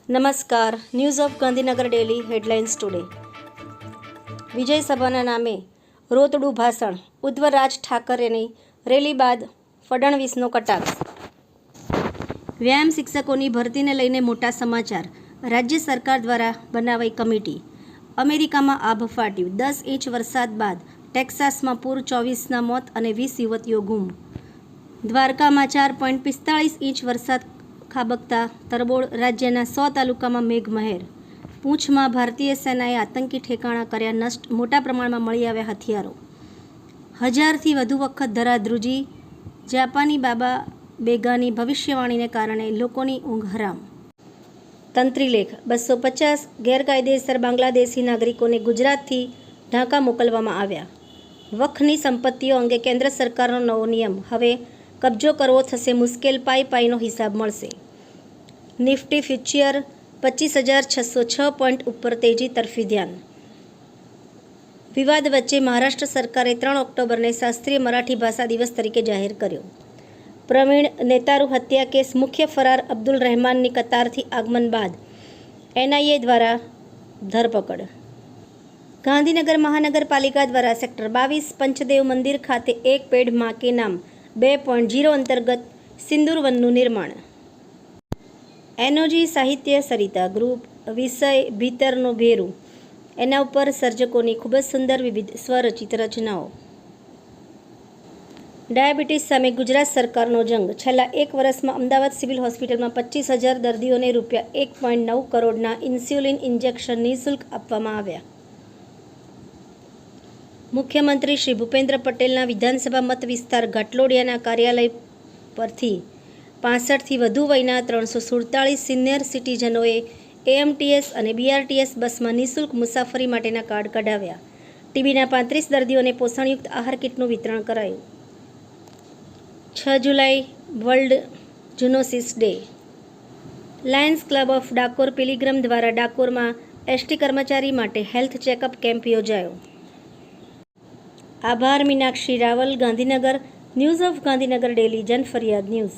નમસ્કાર. News of Gandhinagar daily headlines today. વિજય સભાના નામે રોતડું ભાષણ, ઉદ્ધવ રાજ ઠાકરેની રેલી બાદ ફડણવીસનો કટાક્ષ. વ્યાયામ શિક્ષકોની ભરતીને લઈને મોટા સમાચાર. રાજ્ય સરકાર દ્વારા બનાવાઈ કમિટી. અમેરિકામાં આભ ફાટ્યું. 10 ઇંચ વરસાદ બાદ ટેક્સાસમાં પૂર, 24ના મોત અને 20 યુવતીઓ ગુમ. દ્વારકામાં 4.45 ઇંચ વરસાદ ખાબકતા તરબોળ. રાજ્યના 100 તાલુકામાં મેઘમહેર. પૂંછમાં ભારતીય સેનાએ આતંકી ઠેકાણા કર્યા નષ્ટ. મોટા પ્રમાણમાં મળી આવ્યા હથિયારો. 1000થી વધુ વખત ધરાધ્રુજી. જાપાની બાબા બેગાની ભવિષ્યવાણીને કારણે લોકોની ઊંઘ હરામ. તંત્રીલેખ. 250 ગેરકાયદેસર બાંગ્લાદેશી નાગરિકોને ગુજરાતથી ઢાકા મોકલવામાં આવ્યા. વક્ફની સંપત્તિઓ અંગે કેન્દ્ર સરકારનો નવો નિયમ. હવે કબજો કરવો થશે મુશ્કેલ. પાઈનો હિસાબ મળશે. નિફ્ટી ફ્યુચર 25,606 પોઈન્ટ ઉપર તેજી તરફી ધ્યાન. વિવાદ વચ્ચે મહારાષ્ટ્ર સરકારે 3 ઓક્ટોબરને શાસ્ત્રીય મરાઠી ભાષા દિવસ તરીકે જાહેર કર્યો. પ્રવીણ નેતારુ હત્યા કેસ. મુખ્ય ફરાર અબ્દુલ રહેમાનની કતારથી આગમન બાદ એનઆઈએ દ્વારા ધરપકડ. ગાંધીનગર મહાનગરપાલિકા દ્વારા સેક્ટર 22 પંચદેવ મંદિર ખાતે એક પેડ માં કે નામ 2.0 અંતર્ગત સિંદૂર વનનું નિર્માણ. એનોજી સાહિત્ય સરિતા ગ્રુપ. વિષય ભીતરનો ભેરું. એના ઉપર સર્જકોની ખૂબ જ સુંદર વિવિધ સ્વરચિત રચનાઓ. ડાયાબિટીસ સામે ગુજરાત સરકારનો જંગ. છેલ્લા 1 વર્ષમાં અમદાવાદ સિવિલ હોસ્પિટલમાં 25,000 દર્દીઓને ₹1.9 કરોડના ઇન્સ્યુલિન ઇન્જેક્શન નિઃશુલ્ક આપવામાં આવ્યા. મુખ્યમંત્રી શ્રી ભૂપેન્દ્ર પટેલના વિધાનસભા મત વિસ્તાર ઘાટલોડિયાના કાર્યાલય પરથી 65થી વધુ વયના 347 સિનિયર સિટીઝનોએ એએમટીએસ અને બીઆરટીએસ બસમાં નિઃશુલ્ક મુસાફરી માટેના કાર્ડ કઢાવ્યા. ટીબીના 35 દર્દીઓને પોષણયુક્ત આહાર કીટનું વિતરણ કરાયું. 6 જુલાઈ world zoonosis day. Lions Club of Dakor pilgrim દ્વારા ડાકોરમાં એસટી કર્મચારી માટે હેલ્થ ચેકઅપ કેમ્પ યોજાયો. આભાર. Meenakshi Raval, Gandhinagar. News of Gandhinagar daily Janfariyad news.